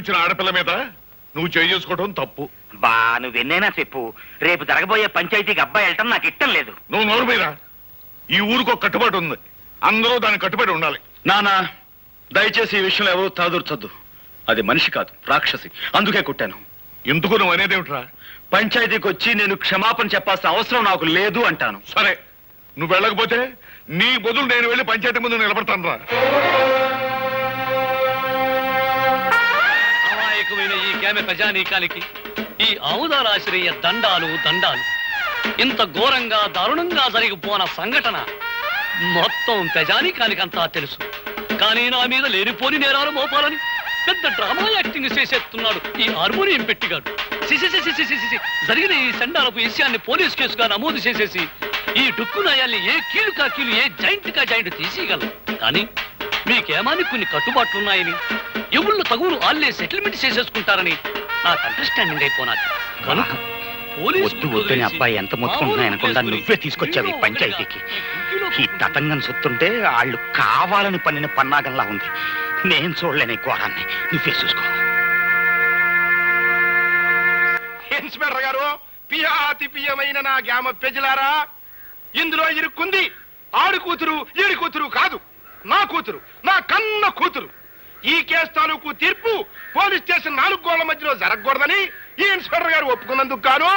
వచ్చిన ఆడపిల్ల మీద నువ్వు చేసుకోవడం తప్పు. బా నువ్వెన్నైనా చెప్పు, రేపు జరగబోయే పంచాయతీకి అబ్బాయి వెళ్ళటం నాకు ఇష్టం లేదు. నువ్వు నోరు మీద. ఈ ఊరికి ఒక కట్టుబాటు ఉంది, అందరూ దానికి కట్టుబడి ఉండాలి. నానా దయచేసి ఈ విషయంలో ఎవరు తలదూర్చొద్దు. అది మనిషి కాదు, రాక్షసి. అందుకే కొట్టాను. ఎందుకు నువ్వు అనేదేమిట్రా? పంచాయతీకి వచ్చి నేను క్షమాపణ చెప్పాల్సిన అవసరం నాకు లేదు అంటాను. సరే, నువ్వు వెళ్ళకపోతే నీ బదులు నేను వెళ్ళి పంచాయతీ ముందు నిలబడతాను రా. అమాయకమైన ఈ కేమె ప్రజానీకానికి ఈ ఆముదాలాశ్రయ దండాలు దండాలు. ఇంత ఘోరంగా దారుణంగా జరిగిపోన సంఘటన మొత్తం ప్రజానీకానికంతా తెలుసు. కానీ నా మీద లేనిపోని నేరాలు మోపాలని పెద్ద డ్రామా యాక్టింగ్ చేసేస్తున్నాడు ఈ హార్మోనియం పెట్టిగాడు. జరిగిన ఈ సండాలపు విషయాన్ని పోలీస్ కేసుగా నమోదు చేసేసి ఈ డుక్కు నయాల్ని ఏ కీలు కా కీలు, ఏ జాయింట్ కా జాయింట్ తీసేయగలం. కానీ మీకేమాని కొన్ని కట్టుబాట్లున్నాయని, ఎవళ్ళు తగులు ఆళ్లే సెటిల్మెంట్ చేసేసుకుంటారని నాకు అండర్స్టాండింగ్ అయిపోనాది. కనుక వద్దు వద్దని అబ్బాయి ఎంత మొత్తుకుంటున్నాయనకుండా నువ్వే తీసుకొచ్చావు ఈ పంచాయతీకి. ఈ తతంగం సొత్తుంటే వాళ్ళు కావాలని పన్నిన పన్నాగంలా ఉంది. నేను చూడలేని ఘోరాన్ని, నువ్వే చూసుకో. ఇన్స్పెక్టర్ గారు, పియాతి పియమైన నా గ్రామ ప్రజలారా, ఇందులో ఇరుక్కుంది ఆడు కూతురు ఈడి కూతురు కాదు, నా కూతురు, నా కన్న కూతురు. ఈ కేసు తాలూకు తీర్పు పోలీస్ స్టేషన్ 4 గోళ్ల మధ్యలో జరగకూడదని ఈ ఇన్స్పెక్టర్ గారు ఒప్పుకున్నందుకు గాను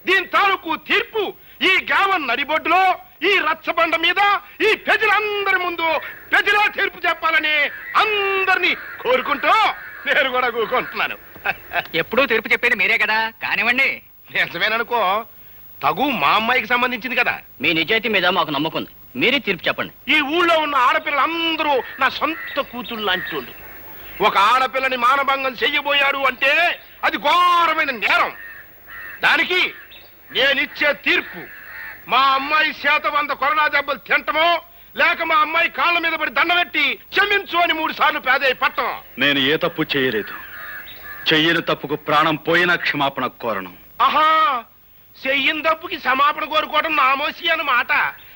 దీని తాలూకు తీర్పు ఈ గ్రామం నడిబొడ్డులో ఈ రచ్చబండ మీద ఈ ప్రజలందరి ముందు ప్రజలా తీర్పు చెప్పాలని అందరినీ కోరుకుంటూ నేను కూడా కూకుంటున్నాను. ఎప్పుడూ తీర్పు చెప్పేది మీరే కదా, కానివ్వండి. నిజమేననుకో, తగు మా అమ్మాయికి సంబంధించింది కదా. మీ నిజాయితీ మీద మాకు నమ్మకం ఉంది, మీరే తీర్పు చెప్పండి. ఈ ఊళ్ళో ఉన్న ఆడపిల్లలందరూ నా సొంత కూతుళ్ళు లాంటి వాళ్ళు. ఒక ఆడపిల్లని మానభంగం చెయ్యబోయాడు అంటే అది ఘోరమైన నేరం. దానికి నేనిచ్చే తీర్పు మా అమ్మాయి చేత 100 కొరడా దెబ్బలు తింటమో, లేక మా అమ్మాయి కాళ్ళ మీద పడి దండబెట్టి క్షమించు అని 3 సార్లు పేదయ్య పట్టం. నేను ఏ తప్పు చేయలేదు. చెయ్యని తప్పుకు ప్రాణం పోయినా క్షమాపణ కోరను. ఆహా, చెయ్యిన తప్పుకి క్షమాపణ కోరుకోవడం నామోసి అన్నమాట.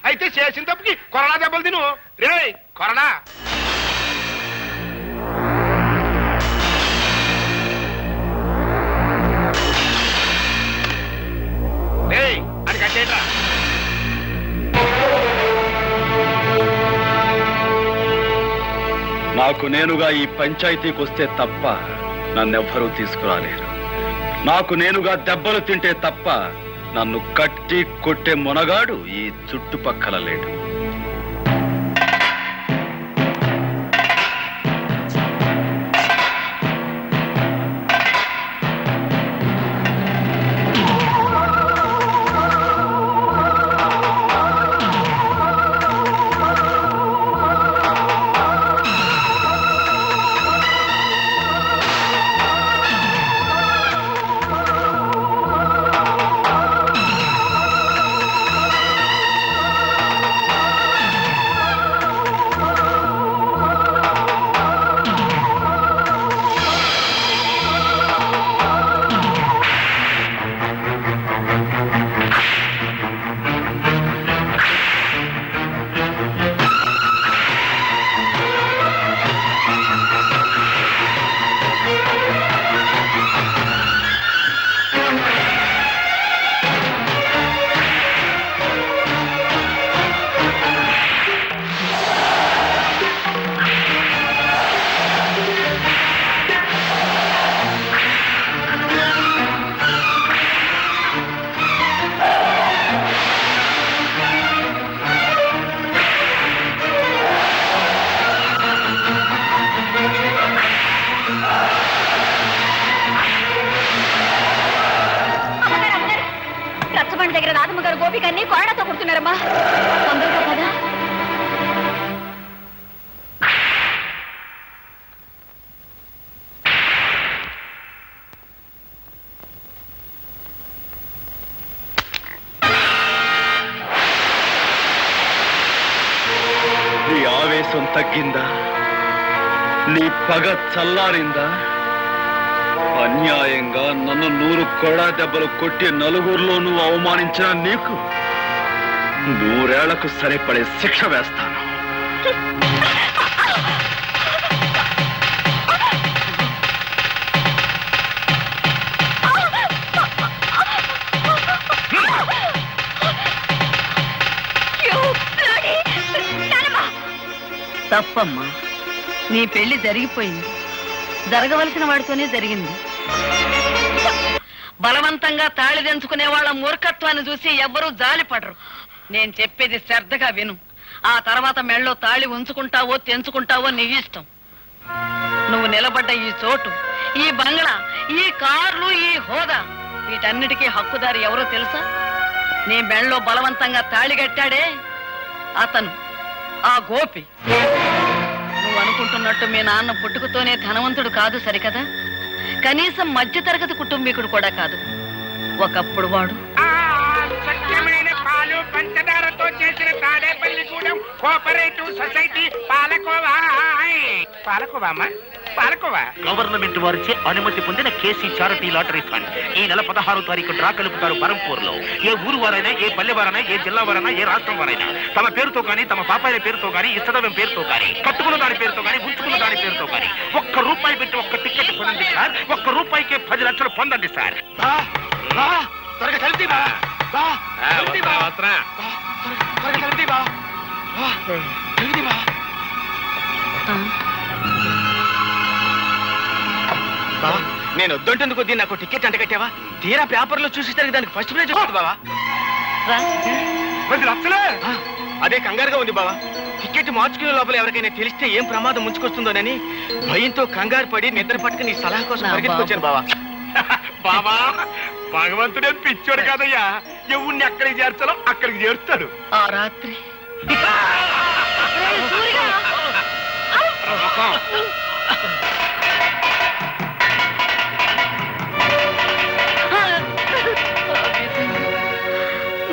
అయితే చేసిన తప్పుకి కొరడా దెబ్బలు తిను. రే కొరడా. అది కట్టేట్రా. నాకు నేనుగా ఈ పంచాయతీకి వస్తే తప్ప నన్నెవ్వరూ తీసుకురాలేరు. నాకు నేనుగా దెబ్బలు తింటే తప్ప నన్ను కట్టి కొట్టే మొనగాడు ఈ చుట్టుపక్కల లేడు. దగ్గర రాధమ్మ గారు గోపికన్ని కోడతో కొడుతున్నారమ్మా. తొందరగా కదా. నీ ఆవేశం తగ్గిందా? నీ పగ చల్లారిందా? అన్యాయంగా నన్ను 100 కొడా దెబ్బలు కొట్టి నలుగురిలో నువ్వు అవమానించిన నీకు 100 ఏళ్లకు సరిపడే శిక్ష వేస్తాను. తప్పమ్మా, నీ పెళ్లి జరిగిపోయింది. జరగవలసిన వాడితోనే జరిగింది. బలవంతంగా తాళి తెంచుకునే వాళ్ళ మూర్ఖత్వాన్ని చూసి ఎవ్వరూ జాలిపడరు. నేను చెప్పేది శ్రద్ధగా విను. ఆ తర్వాత మెళ్ళో తాళి ఉంచుకుంటావో తెంచుకుంటావో నీ ఇష్టం. నువ్వు నిలబడ్డ ఈ చోటు, ఈ బంగ్లా, ఈ కార్లు, ఈ హోదా, వీటన్నిటికీ హక్కుదారి ఎవరో తెలుసా? నీ మెళ్ళో బలవంతంగా తాళి కట్టాడే అతను, ఆ గోపి. నువ్వు అనుకుంటున్నట్టు మీ నాన్న పుట్టుకతోనే ధనవంతుడు కాదు సరికదా? కనీసం మధ్యతరగతి కుటుంబీకుడు కూడా కాదు. ఒకప్పుడు వాడు స్వచ్ఛమైన పాలు పంచదారతో చేసిన Tadepalligudem cooperative society palkova. Palkova palkova government వారిచే అనుమతి పొందిన కేసీ చారిటీ లాటరీ ఫండ్ ఈ నెల 16వ తారీఖు డ్రా కలుపుతారు బరంపూర్ లో. ఏ ఊరు వారైనా, ఏ పల్లె వారైనా, ఏ జిల్లా వారైనా, ఏ రాష్ట్రం వారైనా తమ పేరుతో గానీ, తమ పాపాయిల పేరుతో గానీ, ఇష్టదైవం పేరుతో గానీ, కట్టుకున్న దాని పేరుతో గానీ, ఉంచుకున్న దాని పేరుతో గానీ ₹1 పెట్టి ఒక్క టికెట్ పొందండి సార్. ₹1 10 లక్షలు పొందండి సార్. త్వరగా కలిపి బా. నేను వద్దంటేందుకు కొద్దీ నాకు టికెట్ అంట కట్టావా? తీరా పేపర్లో చూసేసరికి దానికి ఫస్ట్ ప్రైజ్ వచ్చింది బావా. రా. 10 లక్షలే? అదే కంగారుగా ఉంది బావా. టికెట్ మార్చుకునే లోపల ఎవరికైనా తెలిస్తే ఏం ప్రమాదం ముంచుకొస్తుందోనని భయంతో కంగారు పడి నిద్ర పట్టుకుని నీ సలహా కోసం పరిగెత్తుకొచ్చాను బావా. బాబా, భగవంతుడే పిచ్చోడు కాదయ్యా. ఎవరిని ఎక్కడికి చేర్చాలో అక్కడికి చేరుస్తాడు. ఆ రాత్రి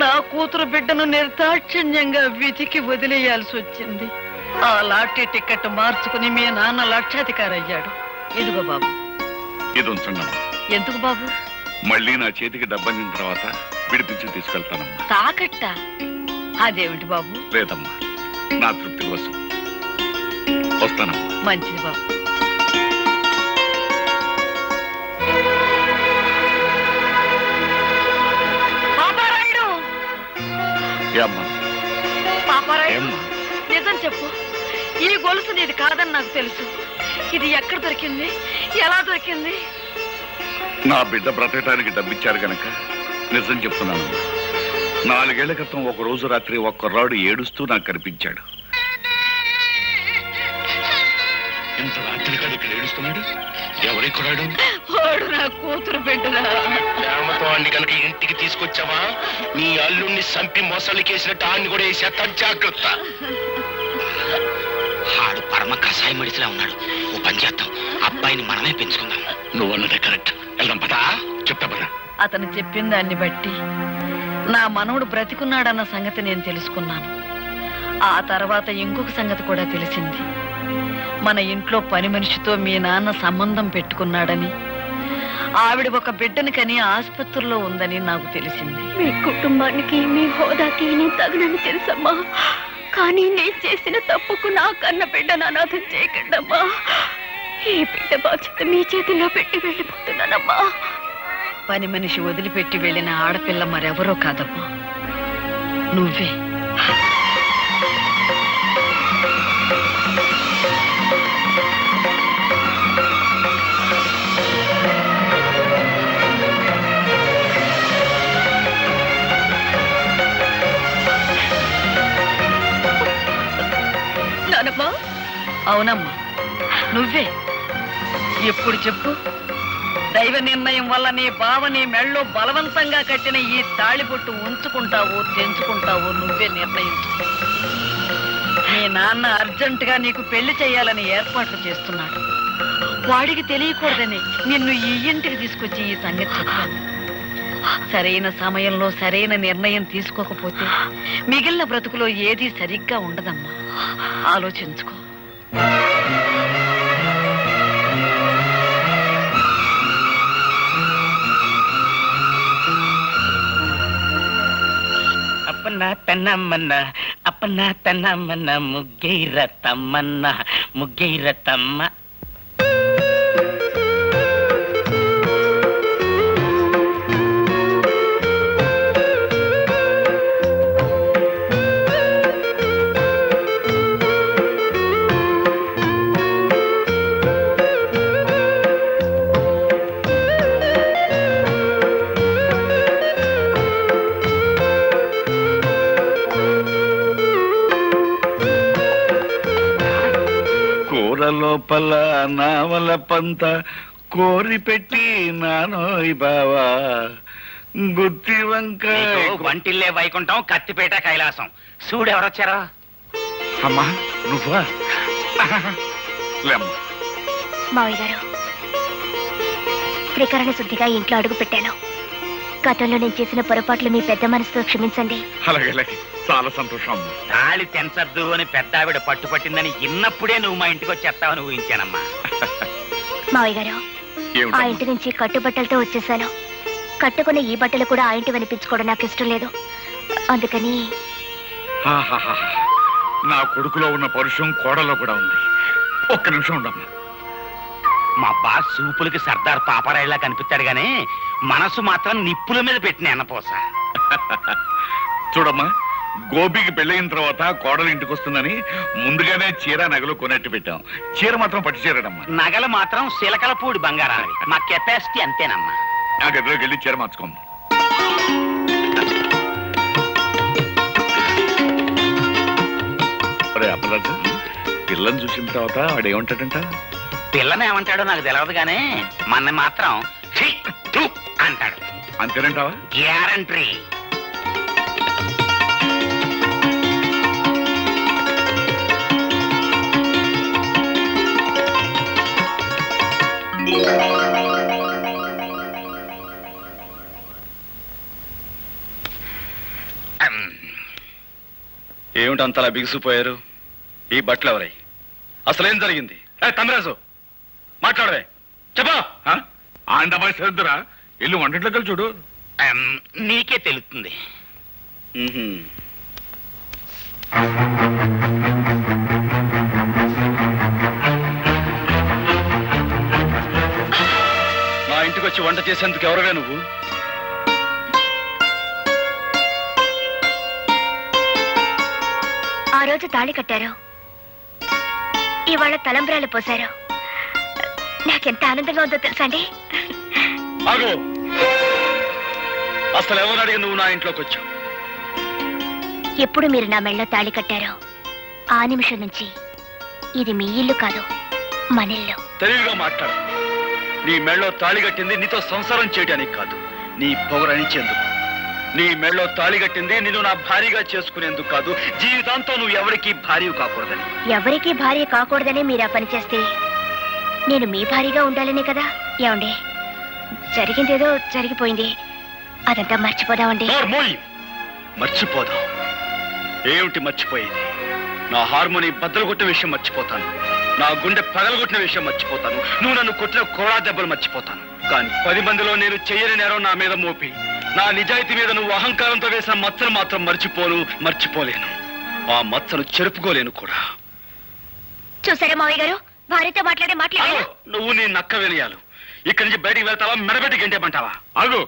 నా కూతురు బిడ్డను నిర్దాక్షిణ్యంగా విధికి వదిలేయాల్సి వచ్చింది. ఆ లాటరీ టికెట్ మార్చుకుని మీ నాన్న లక్షాధికారి అయ్యాడు. ఇదిగో బాబు. ఇది ఉంచండమ్మా. ఎందుకు బాబు? మళ్ళీ నా చేతికి డబ్బందిన తర్వాత విడిపించి తీసుకెళ్తానమ్మా. తాకట్ట? అదేమిటి బాబు? లేదమ్మా, నా తృప్తి కోసం. వస్తానమ్మా. మంచిది బాబు. పాపారాయుడు! ఏమ్మా? పాపారాయుడు, ఏమ్మా? నిజం చెప్పు. ఈ గొలుసు నీది కాదని నాకు తెలుసు. ఇది ఎక్కడ దొరికింది? ఎలా దొరికింది? నా బిడ్డ బ్రతకటానికి డబ్బిచ్చారు గనక నిజం చెప్తున్నానమ్మా. 4 ఏళ్ల క్రితం ఒక రోజు రాత్రి ఒక కుర్రాడు ఏడుస్తూ నాకు కనిపించాడు. ఇంత రాత్రి కాదు ఇక్కడ ఏడుస్తున్నాడు? ఎవరి కుర్రాడు? వాడు నా కూతురు బిడ్డరా. ప్రేమతో అన్ని కనుక ఇంటికి తీసుకొచ్చావా, నీ అల్లుణ్ణి సంపి మొసలికేసినట్టు ఆడిని కూడా వేసేస్తా. జాగ్రత్త. ఆడు పరమ కషాయ మడిసిలా ఉన్నాడు. ఓ పని చేద్దాం, అబ్బాయిని మనమే పెంచుకుందాం. నువ్వన్నదే కరెక్ట్. వెళ్దాం పదా. చెప్తా పదా. అతను చెప్పిన దాన్ని బట్టి నా మనవడు బ్రతికున్నాడన్న సంగతి నేను తెలుసుకున్నాను. ఆ తర్వాత ఇంకొక సంగతి కూడా తెలిసింది. మన ఇంట్లో పని మనిషితో మీ నాన్న సంబంధం పెట్టుకున్నాడని, ఆవిడ ఒక బిడ్డని కని ఆసుపత్రిలో ఉందని నాకు తెలిసింది. మీ కుటుంబానికి, మీ హోదాకి నేను తగినని తెలుసమ్మా. కానీ నేను చేసిన తప్పుకు నా కన్న బిడ్డను అనాథం చేయకండమ్మా. ఈ బిడ్డ బాధ్యత మీ చేతిలో పెట్టి వెళ్ళిపోతున్నానమ్మా. పని మనిషి వదిలిపెట్టి వెళ్ళిన ఆడపిల్ల మరెవరో కాదమ్మా, నువ్వే. నానమ్మా? అవునమ్మా, నువ్వే. ఎప్పుడు చెప్పు? దైవ నిర్ణయం వల్ల నీ బావ నీ మెళ్ళో బలవంతంగా కట్టిన ఈ తాళిబొట్టు ఉంచుకుంటావో తెంచుకుంటావో నువ్వే నిర్ణయించు. మీ నాన్న అర్జెంటుగా నీకు పెళ్లి చేయాలని ఏర్పాట్లు చేస్తున్నాడు. వాడికి తెలియకూడదని నిన్ను ఈ ఇంటికి తీసుకొచ్చి ఈ సంగతి చెప్పాను. సరైన సమయంలో సరైన నిర్ణయం తీసుకోకపోతే మిగిలిన బ్రతుకులో ఏదీ సరిగ్గా ఉండదమ్మా. ఆలోచించుకో. అప్పన్న తన్నమ్మన్న, అప్పన్న తన్నమ్మన్న, ముగ్గైర తమ్మన్న, ముగ్గైర తమ్మ. లోపల నావల పంత కోరి పెట్టి నానోయ్ బావా గుత్తి వంకాయ వంటిల్లే వైకుంఠం కత్తిపేట కైలాసం చూడెవరొచ్చారా? అమ్మా నువ్వా? లేమ్మా. మావయ్య గారు, త్రికరణ శుద్ధిగా ఇంట్లో అడుగు పెట్టాను. గతంలో నేను చేసిన పొరపాట్లు మీ పెద్ద మనసుతో క్షమించండి. అలాగే అలాగే, చాలా సంతోషం అమ్మా. తాళి తెంచద్దు అని పెద్ద ఆవిడ పట్టుపట్టిందని ఇన్నప్పుడే నువ్వు మా ఇంటికి వచ్చేస్తావని ఊహించానమ్మా. మావయ్య గారు, ఆ ఇంటి నుంచి కట్టుబట్టలతో వచ్చేసాను. కట్టుకున్న ఈ బట్టలు కూడా ఆ ఇంటి వినిపించుకోవడం నాకు ఇష్టం లేదు. అందుకని ఆహాహాహా. నా కొడుకులో ఉన్న పరుషం కోడలో కూడా ఉంది. ఒక్క నిమిషం ఉండమ్మా. మా బాస్ సూపులకి సర్దార్ పాపరాయిలా కనిపిస్తాడు గానీ మనసు మాత్రం నిప్పుల మీద పెట్టిన అన్నపోస. చూడమ్మా, గోపికి పెళ్ళయిన తర్వాత కోడలు ఇంటికి వస్తుందని ముందుగానే చీర నగలు కొనట్టు పెట్టాం. చీర మాత్రం పట్టు చీరడమ్మా. నగలు మాత్రం శిలకలపూడి బంగారావి. మా కెపాసిటీ అంతేనమ్మా. ఆ గదిలోకి వెళ్ళి చీర మార్చుకోమ్మా. అప్పరాజు, పిల్లని చూసిన తర్వాత వాడు ఏమంటాడంట? పిల్లని ఏమంటాడో నాకు తెలియదు గానీ మన మాత్రం ఛీ, థు అంటాడు. అంతేనంటావా? గ్యారంటీ. ఏమిటి అంతలా బిగుసిపోయారు? ఈ బట్టలు ఎవరై? అసలేం జరిగింది? తమరాజు మాట్లాడవే, చెప్పా. ఆండమాయి సరిద్దురా, ఇల్లు వంటింట్లోకి చూడు. నీకే తెలుస్తుంది. నా ఇంటికి వచ్చి వంట చేసేందుకు ఎవరువే నువ్వు? ఆ రోజు తాళి కట్టారు, ఇవాళ తలంబ్రాలు పోశారు. నాకెంత ఆనందంగా ఉందో తెలుసా అండి? ఆగు. అసలు ఎవరు అడిగి నువ్వు నా ఇంట్లోకి వచ్చావు? ఎప్పుడు మీరు నా మెళ్ళలో తాళి కట్టారో ఆ నిమిషం నుంచి ఇది మీ ఇల్లు కాదు, మన ఇల్లు. తెలివిగా మాట్లాడు. నీ మెళ్ళో తాళి కట్టింది నీతో సంసారం చేయడానికి కాదు, నీ పొగరనిచ్చేందుకు. నీ మెళ్ళో తాళి కట్టింది నిన్ను నా భార్యగా చేసుకునేందుకు కాదు, జీవితాంతం నువ్వు ఎవరికి భార్య కాకూడదని. ఎవరికి భార్య కాకూడదని మీరు ఆ పని చేస్తే నేను మీ భార్యగా ఉండాలనే కదా. ఏమండి, జరిగిందేదో జరిగిపోయింది, అదంతా మర్చిపోదామండి. మర్చిపోదాం? ఏమిటి మర్చిపోయేది? నా హార్మోని బద్దలు కొట్టిన విషయం మర్చిపోతాను, నా గుండె పగలగొట్టిన విషయం మర్చిపోతాను, నువ్వు నన్ను కొట్టిన కోడా దెబ్బలు మర్చిపోతాను. కానీ 10 మందిలో నేను చెయ్యని నేరం నా మీద మోపి నా నిజాయితీ మీద నువ్వు అహంకారంతో వేసిన మచ్చను మాత్రం మర్చిపోలేను. ఆ మచ్చను చెరుపుకోలేను కూడా. చూసారా మావయ్య గారు, భార్యతో మాట్లాడారు. నువ్వు నీ నక్క వినయాలు. ఇక్కడి నుంచి బయటికి వెళ్తావా, మెడబెట్టి గంటేమంటావా? అగు,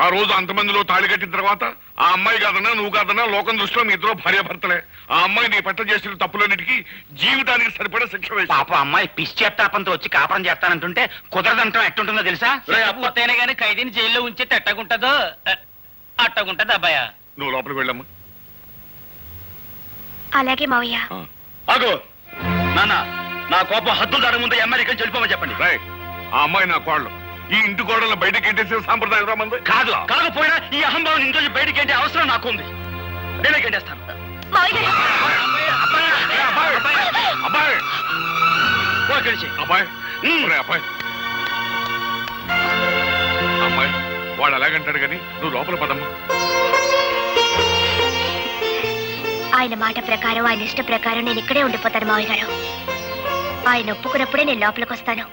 ఆ రోజు అంతమందిలో తాళి కట్టిన తర్వాత ఆ అమ్మాయి కాదన్నా నువ్వు కాదన్నా లోకం దృష్టిలో మీ ఇద్దరు భార్యాభర్తలే. ఆ అమ్మాయి నీ పట్ల చేసిన తప్పులన్నిటికీ జీవితానికి సరిపడా శిక్ష వేసి. పాప అమ్మాయి పిచ్చేత్తాపంతో వచ్చి కాపురం చేస్తానంటుంటే కుదరదంటాం ఎట్టుంటుందో తెలుసా? పూర్తయినా గానీ ఖైదీని జైల్లో ఉంచితే ఎట్టగుంటదో అట్టగుంటది అబ్బాయ. నువ్వు లోపలికి వెళ్ళమ్మా. అలాగే మావయ్య. ఆగు నాన్న, నా కోపం హద్దులు దాని ముందు అమ్మాయి చెడిపోమని చెప్పండి. ఆ అమ్మాయి నా కోడలు. ఈ ఇంటి కోడలను బయటకి ఎంటేసే సాంప్రదాయం రామంది కాదు. కాకపోయినా ఈ అహంభావం ఇంట్లో బయటకి ఏంటి అవసరం నాకు ఉంది. నేనే గంటేస్తాను. అబ్బాయి అబ్బాయి అమ్మాయి వాడు అలాగంటాడు కానీ నువ్వు లోపల పదమ్మా. ఆయన మాట ప్రకారం, ఆయన ఇష్ట ప్రకారం నేను ఇక్కడే ఉండిపోతాను మావయ్య గారు. ఆయన ఒప్పుకున్నప్పుడే నేను లోపలికి వస్తాను.